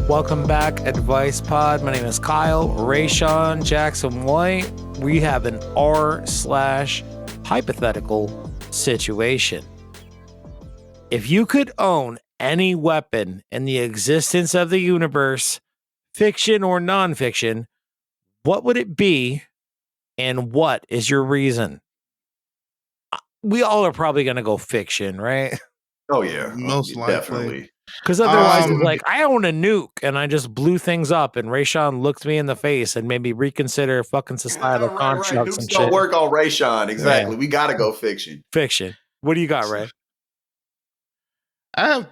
Welcome back, Advice Pod. My name is Kyle, Raysean, Jackson White. We have an r/hypothetical situation. If you could own any weapon in the existence of the universe, fiction or nonfiction, what would it be and what is your reason? We all are probably going to go fiction, right? Oh, yeah. Most likely. Definitely. Because otherwise, it's like, I own a nuke and I just blew things up, and Raysean looked me in the face and made me reconsider fucking societal constructs and Nukes don't shit. work on Raysean. Exactly. Yeah. We got to go fiction. Fiction. What do you got, Ray? I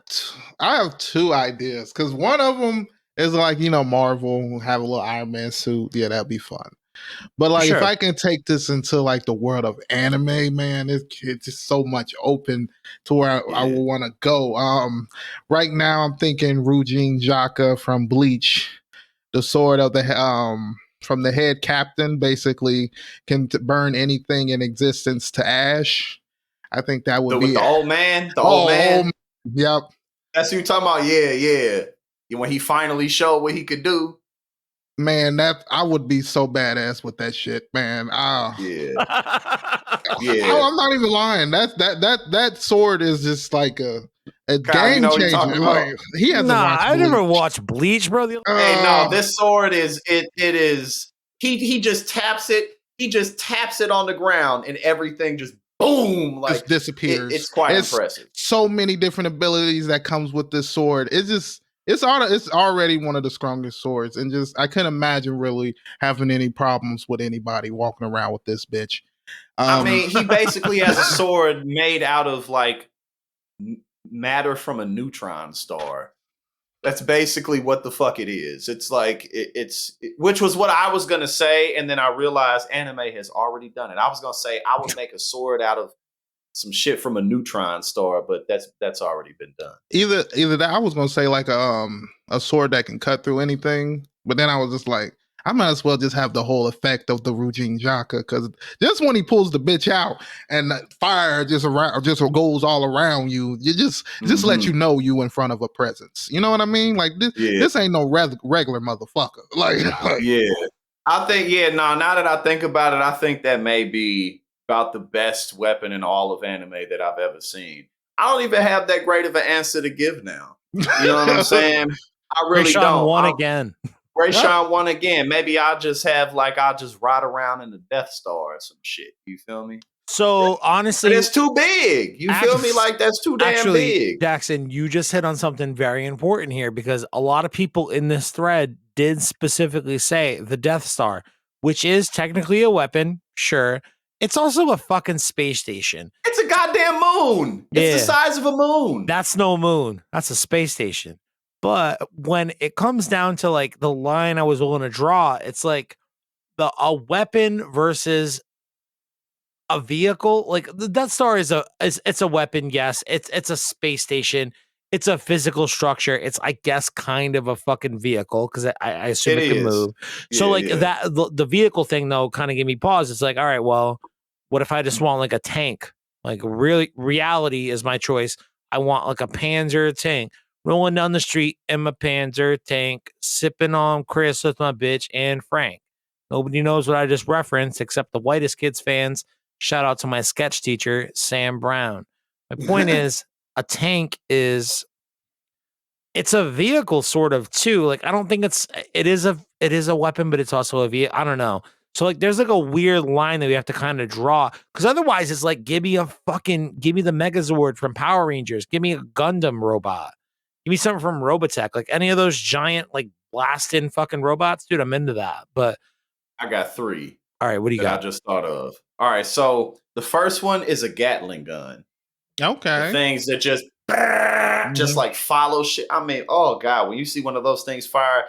have two ideas because one of them is like, Marvel have a little Iron Man suit. Yeah, that'd be fun. But like, Sure. if I can take this into like the world of anime, man, it's just so much open to where I would want to go. Right now I'm thinking Rujin Jaka from Bleach, the sword of the from the head captain, basically can burn anything in existence to ash. I think that would be the old man. The old man. Yep. That's who you're talking about. Yeah. When he finally showed what he could do. Man, that I would be so badass with that shit, man. Yeah. I'm not even lying. That sword is just like a Kyle, game changer. Like, he hasn't watched I never watched Bleach, bro. Hey, no, this sword is it is he just taps it. He just taps it on the ground and everything just boom, like just disappears. It's quite impressive. So many different abilities that comes with this sword. It's already one of the strongest swords, and just I couldn't imagine really having any problems with anybody walking around with this bitch. I mean, he basically has a sword made out of like matter from a neutron star. That's basically what the fuck it is. It's like which was what I was gonna say, and then I realized anime has already done it. I was gonna say I would make a sword out of some shit from a neutron star, but that's already been done. Either that, I was gonna say like a sword that can cut through anything, but then I was just like, I might as well just have the whole effect of the Rujin Jaka, because just when he pulls the bitch out and the fire just goes all around you, just let you know you in front of a presence. You know what I mean? Like this ain't no regular motherfucker. Like yeah, I think now that I think about it, I think that may be about the best weapon in all of anime that I've ever seen. I don't even have that great of an answer to give now. You know what I'm saying? I really don't. Won again. Raysean won again. Maybe I'll just ride around in the Death Star or some shit. You feel me? So honestly, but it's too big. You feel me? Like that's too damn big. Jackson, you just hit on something very important here, because a lot of people in this thread did specifically say the Death Star, which is technically a weapon, sure. It's also a fucking space station. It's a goddamn moon. It's the size of a moon. That's no moon. That's a space station. But when it comes down to like the line I was willing to draw, it's like a weapon versus a vehicle. Like the Death Star is it's a weapon. Yes, it's a space station. It's a physical structure. It's, I guess, kind of a fucking vehicle, because I assume it can move. So that the vehicle thing though kind of gave me pause. It's like, all right, well, what if I just want like a tank? Like really, reality is my choice. I want like a Panzer tank rolling down the street in my Panzer tank, sipping on Chris with my bitch and Frank. Nobody knows what I just referenced except the Whitest Kids fans. Shout out to my sketch teacher, Sam Brown. My point is, a tank it's a vehicle sort of too. Like, I don't think it is a weapon, but it's also a vehicle. I don't know. So like, there's like a weird line that we have to kind of draw, because otherwise it's like, give me the Megazord from Power Rangers. Give me a Gundam robot. Give me something from Robotech. Like any of those giant like blasting fucking robots, dude. I'm into that. But I got three. All right, what do you got? I just thought of. All right, so the first one is a Gatling gun. Okay. The things that just like follow shit. I mean, oh God, when you see one of those things fire,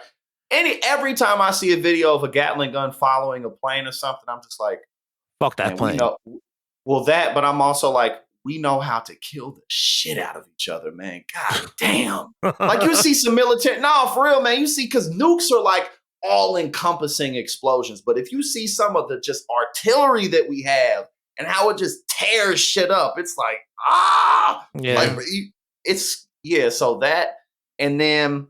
every time I see a video of a Gatling gun following a plane or something, I'm just like, fuck that plane. But I'm also like, we know how to kill the shit out of each other, man. God damn. Like you see some military, no, for real, man. You see, because nukes are like all-encompassing explosions. But if you see some of the just artillery that we have and how it just tears shit up, it's like, yeah. Like, so that, and then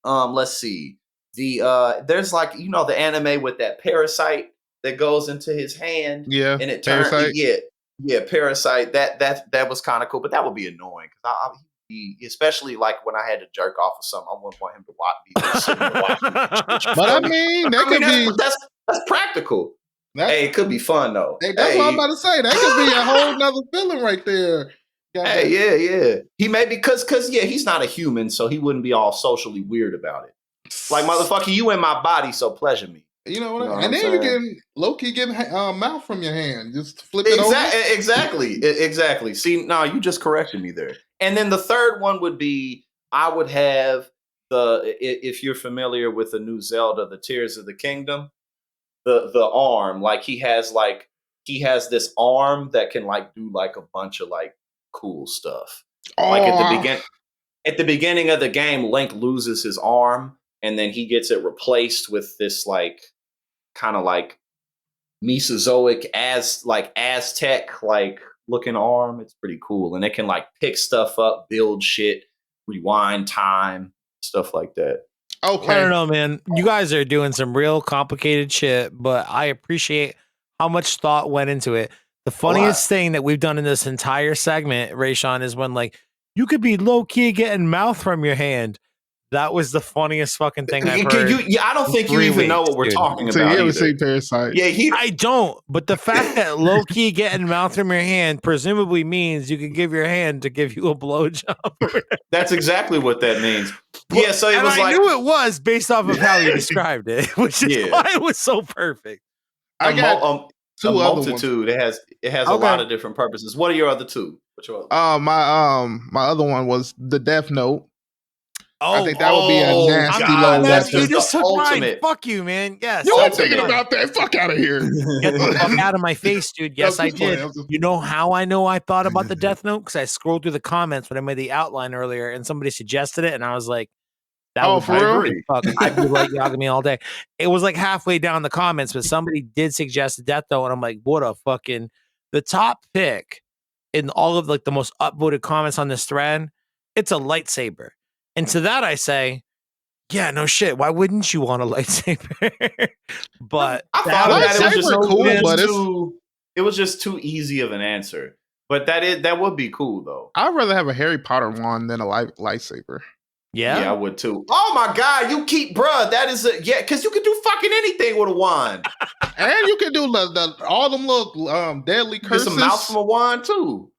Let's see. There's like the anime with that parasite that goes into his hand Yeah, and it turns Parasite. yeah, Parasite. That was kind of cool, but that would be annoying because especially like when I had to jerk off or something, I wouldn't want him to watch me just sitting there watching me. But I mean, that could be that's practical. Hey, it could be fun though. Hey, that's what I'm about to say. That could be a whole nother feeling right there. Hey, yeah. He may be because he's not a human, so he wouldn't be all socially weird about it. Like motherfucker, you in my body, so pleasure me. You know what? And then you can low-key get mouth from your hand. Just flip it over. Exactly. See, no, you just corrected me there. And then the third one would be I would have if you're familiar with the new Zelda, the Tears of the Kingdom, the arm, like he has this arm that can like do like a bunch of like cool stuff. Like at the beginning of the game, Link loses his arm and then he gets it replaced with this like kind of like Mesozoic Aztec like looking arm. It's pretty cool. And it can like pick stuff up, build shit, rewind time, stuff like that. Okay. I don't know, man. You guys are doing some real complicated shit, but I appreciate how much thought went into it. The funniest thing that we've done in this entire segment, Raysean, is when like you could be low key getting mouth from your hand. That was the funniest fucking thing I've heard. I don't think you even know what we're talking about. So you ever seen Parasite? Yeah, I don't. But the fact that low key getting mouth from your hand presumably means you can give your hand to give you a blowjob. That's exactly what that means. Yeah, so it was I knew it was based off of how you described it, which is why it was so perfect. I got a multitude. It has a lot of different purposes. What are your other two? My other one was the Death Note. I think that would be a nasty low weapon. You just took mine. Fuck you, man. Yes. You weren't thinking about that. Fuck out of here. Get the fuck out of my face, dude. Yes, I did. You know how I know I thought about the Death Note? Because I scrolled through the comments when I made the outline earlier and somebody suggested it. And I was like, that would for real? I'd be like Yagami all day. It was like halfway down the comments, but somebody did suggest the Death Note. And I'm like, what a fucking, the top pick in all of like the most upvoted comments on this thread, it's a lightsaber. And to that I say, yeah, no shit. Why wouldn't you want a lightsaber? But I thought that it was just cool, it was just too easy of an answer. But that would be cool though. I'd rather have a Harry Potter wand than a lightsaber. Yeah, I would too. Oh my god, you keep that is because you can do fucking anything with a wand, and you can do all them little deadly curses. Get some mouth from a wand too.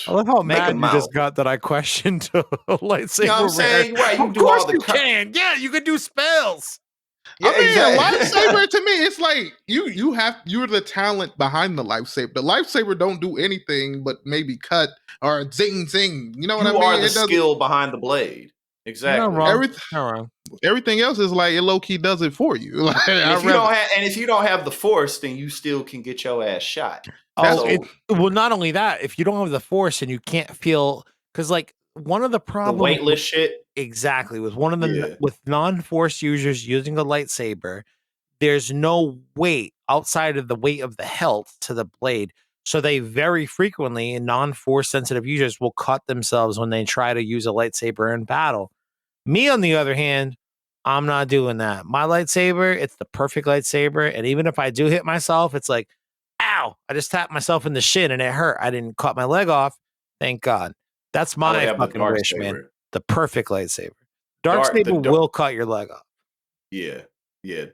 I love how mad you just got that I questioned a lightsaber. You know what I'm saying? Right, of course you can. Yeah, you can do spells. Yeah, I mean, a lightsaber to me, it's like you're the talent behind the lightsaber. The lightsaber don't do anything but maybe cut or zing zing. You know what I mean? You are the skill behind the blade. Exactly. Not wrong. Everything else is like it low key does it for you. Like, if you don't have the force, then you still can get your ass shot. Well, not only that, if you don't have the force and you can't feel, because like one of the problems, the weightless shit, exactly, with one of the with non-force users using a lightsaber, there's no weight outside of the weight of the hilt to the blade. So they very frequently, in non-force sensitive users, will cut themselves when they try to use a lightsaber in battle. Me, on the other hand, I'm not doing that. My lightsaber, it's the perfect lightsaber. And even if I do hit myself, it's like, ow, I just tapped myself in the shin and it hurt. I didn't cut my leg off. Thank God. That's my fucking wish, man. The perfect lightsaber. Dark saber will cut your leg off. Yeah,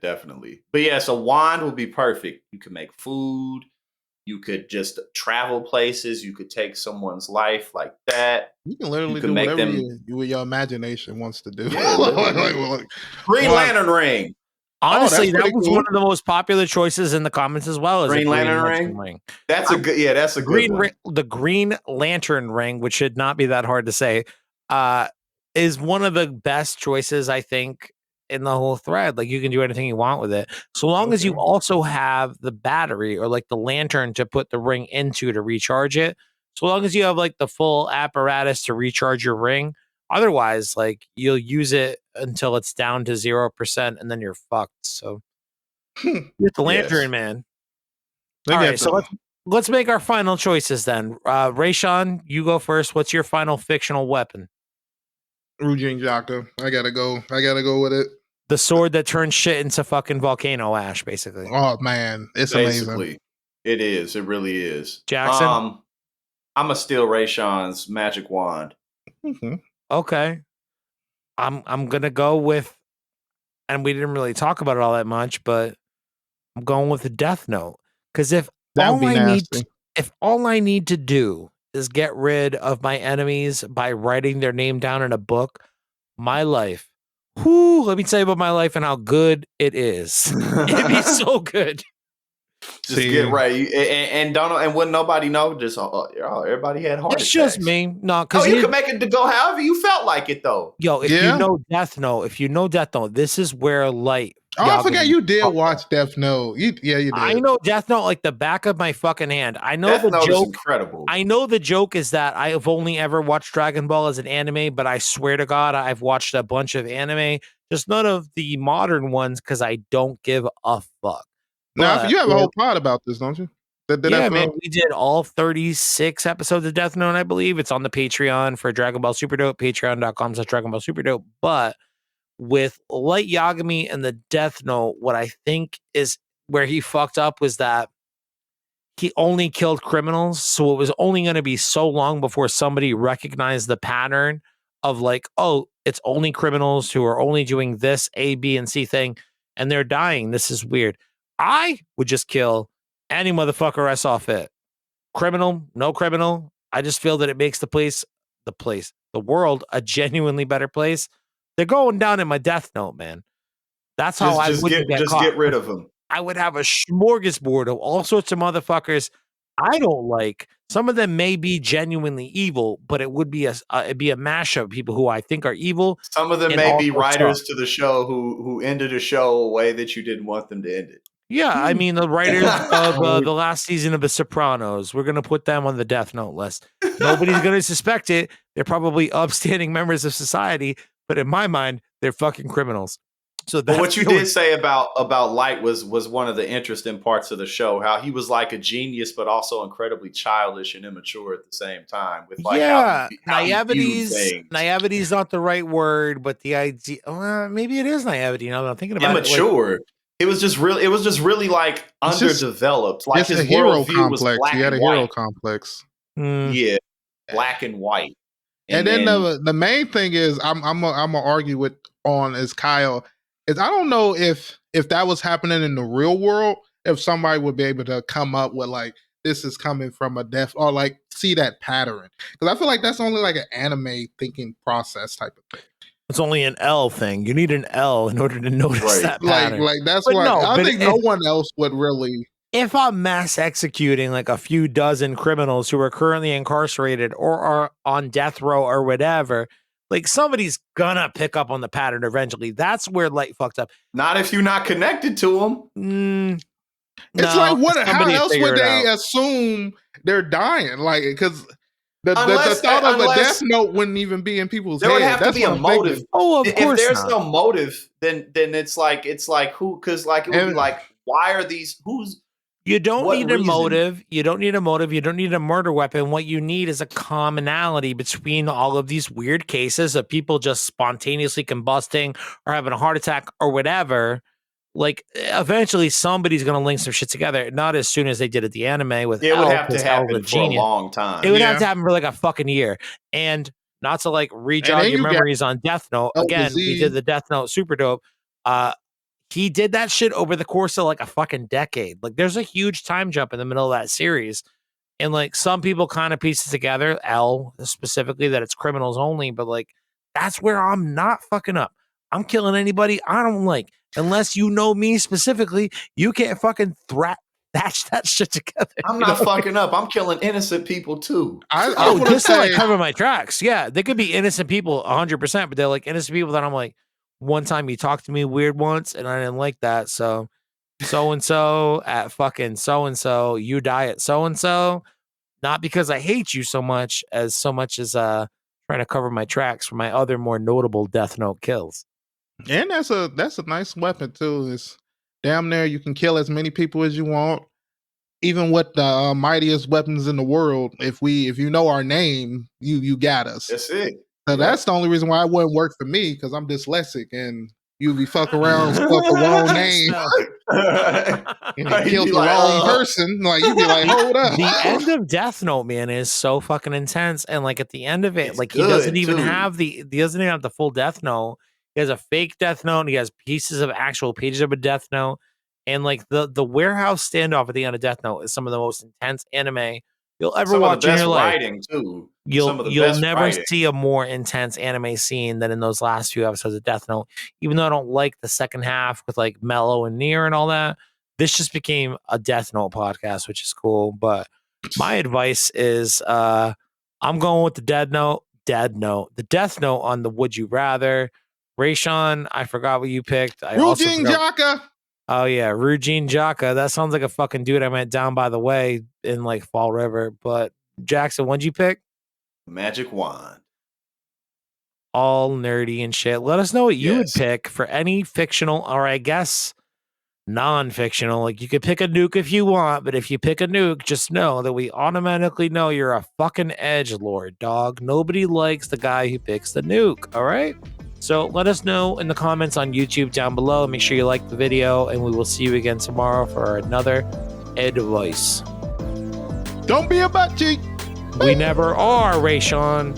definitely. But yeah, so wand would be perfect. You can make food. You could just travel places. You could take someone's life like that. You can literally do whatever your imagination wants to do. Yeah, Green Lantern ring. Honestly, that was one of the most popular choices in the comments as well. As Green Lantern ring. That's a good. Yeah, that's a good one. The Green Lantern ring, which should not be that hard to say, is one of the best choices I think in the whole thread. Like you can do anything you want with it, so long as you also have the battery or like the lantern to put the ring into to recharge it. So long as you have like the full apparatus to recharge your ring. Otherwise, like you'll use it until it's down to 0%, and then you're fucked. So get the lantern, man. All right, so let's make our final choices then. Raysean, you go first. What's your final fictional weapon? Rujin Jaka. I gotta go with it. The sword that turns shit into fucking volcano ash, basically. Oh man, it's Basically, amazing. it is. It really is. Jackson? I'm gonna steal Raysean's magic wand. Mhm. Okay. I'm gonna go with, and we didn't really talk about it all that much, but I'm going with the Death Note. Because That would be nasty. if all I need to do is get rid of my enemies by writing their name down in a book, my life. Whoo, let me tell you about my life and how good it is. It'd be so good. Just See, get right, and don't, and wouldn't nobody know? Just everybody had heart It's attacks. just me. No, Oh, because you can make it to go however you felt like it, though. yo, if Yeah. you know Death Note, this is where light. Oh, I forgot Yagami you did fucked watch up. Death Note. You did. I know Death Note like the back of my fucking hand. I know Death the Note is joke. incredible. I know the joke is that I have only ever watched Dragon Ball as an anime, but I swear to God, I've watched a bunch of anime, just none of the modern ones because I don't give a fuck. Now, But you have a whole pod about this, don't you? The yeah, Death man, Note? we did all 36 episodes of Death Note, I believe. It's on the Patreon for Dragon Ball Super Dope, patreon.com/Dragon Ball Super Dope. But with Light Yagami and the Death Note, what I think is where he fucked up was that he only killed criminals. So it was only going to be so long before somebody recognized the pattern of like, oh, it's only criminals who are only doing this A, B, and C thing, and they're dying. This is weird. I would just kill any motherfucker I saw fit. Criminal, no criminal. I just feel that it makes the world a genuinely better place. They're going down in my Death Note, man. That's how I wouldn't get caught. Get rid of him. I would have a smorgasbord of all sorts of motherfuckers I don't like. Some of them may be genuinely evil, but it would be it'd be a mashup of people who I think are evil. Some of them and may be also writers suck. to the show who ended a show a way that you didn't want them to end it. Yeah, I mean the writers of Oh, the last season of The Sopranos. We're gonna put them on the Death Note list. Nobody's gonna suspect it. They're probably upstanding members of society, but in my mind, they're fucking criminals. So But that's what you the only- did say about Light was one of the interesting parts of the show. How he was like a genius, but also incredibly childish and immature at the same time. With like yeah, how he viewed naivety's things. naivety's not the right word, but the idea maybe it is naivety. Now that I'm thinking about it, like, Immature. It was just really like It's just- underdeveloped. Like it's his a hero worldview was complex. black He had a and hero white. complex. Yeah, black and white. And then the main thing is I'm gonna argue on is Kyle is I don't know if that was happening in the real world, if somebody would be able to come up with like this is coming from a death or like see that pattern, because I feel like that's only like an anime thinking process type of thing. it's only an L thing. You need an L in order to notice Right. that Like pattern. that's But why no, I but think no one else would really. If I'm mass executing like a few dozen criminals who are currently incarcerated or are on death row or whatever, like somebody's gonna pick up on the pattern eventually. That's where Light fucked up. not if you're not connected to him. It's No, like what? How somebody else figure would it they out. assume they're dying? Like because. The Unless- thought of a unless- death note wouldn't even be in people's There head. would have to That's be what a I'm motive. thinking. Oh, of If course there's not. no motive, then it's like who? Because like it would be And- like, why are these? Who's? You don't What need a reason? motive. You don't need a motive. You don't need a murder weapon. What you need is a commonality between all of these weird cases of people just spontaneously combusting or having a heart attack or whatever. Like eventually somebody's gonna link some shit together. Not as soon as they did at the anime with It would Elle, have to 'cause Elle's happen for a long time. It would have to Yeah. happen for like a fucking year. And not to like And re-jog then your you got memories on Death Note. El Again, we Disease. did the Death Note Super Dope. He did that shit over the course of like a fucking decade. Like there's a huge time jump in the middle of that series. And like some people kind of piece it together, L specifically, that it's criminals only, but like that's where I'm not fucking up. I'm killing anybody I don't like. Unless you know me specifically, you can't fucking thatch that shit together. I'm you not know? fucking up. I'm killing innocent people too. I Oh, want just to like say cover my tracks. Yeah, they could be innocent people 100%, but they're like innocent people that I'm like, one time you talked to me weird once and I didn't like that. So and so at fucking so and so, you die at so and so. Not because I hate you so much as trying to cover my tracks for my other more notable Death Note kills. and that's a nice weapon too. It's damn near you can kill as many people as you want. Even with the mightiest weapons in the world, if you know our name, you got us. That's it. So that's the only reason why it wouldn't work for me, because I'm dyslexic and you be fuck around and spell the wrong name and he He'd killed be the like, wrong person. Like you be like, hold up. The end of Death Note, man, is so fucking intense. And like at the end of it, It's like he doesn't good, even too. have he doesn't even have the full Death Note. He has a fake Death Note, and he has pieces of actual pages of a Death Note. And like the warehouse standoff at the end of Death Note is some of the most intense anime you'll ever Some of the watch in best your life. writing too. You'll Some of the you'll best never writing. see a more intense anime scene than in those last few episodes of Death Note. Even though I don't like the second half with like Mello and Nier and all that, this just became a Death Note podcast, which is cool. But my advice is I'm going with the Dead Note, the Death Note on the Would You Rather. Raysean, I forgot what you picked. I also Rujin forgot- Jaka. Oh yeah, Rujin Jaka. That sounds like a fucking dude I met down by the way in like Fall River. But Jackson, what'd you pick? Magic wand. All nerdy and shit. Let us know what you would Yes. pick for any fictional, or I guess non-fictional. Like you could pick a nuke if you want, but if you pick a nuke, just know that we automatically know you're a fucking edgelord, dog. Nobody likes the guy who picks the nuke. All right. So let us know in the comments on YouTube down below. Make sure you like the video, and we will see you again tomorrow for another advice. Don't be a butt cheek. We never are, Raysean.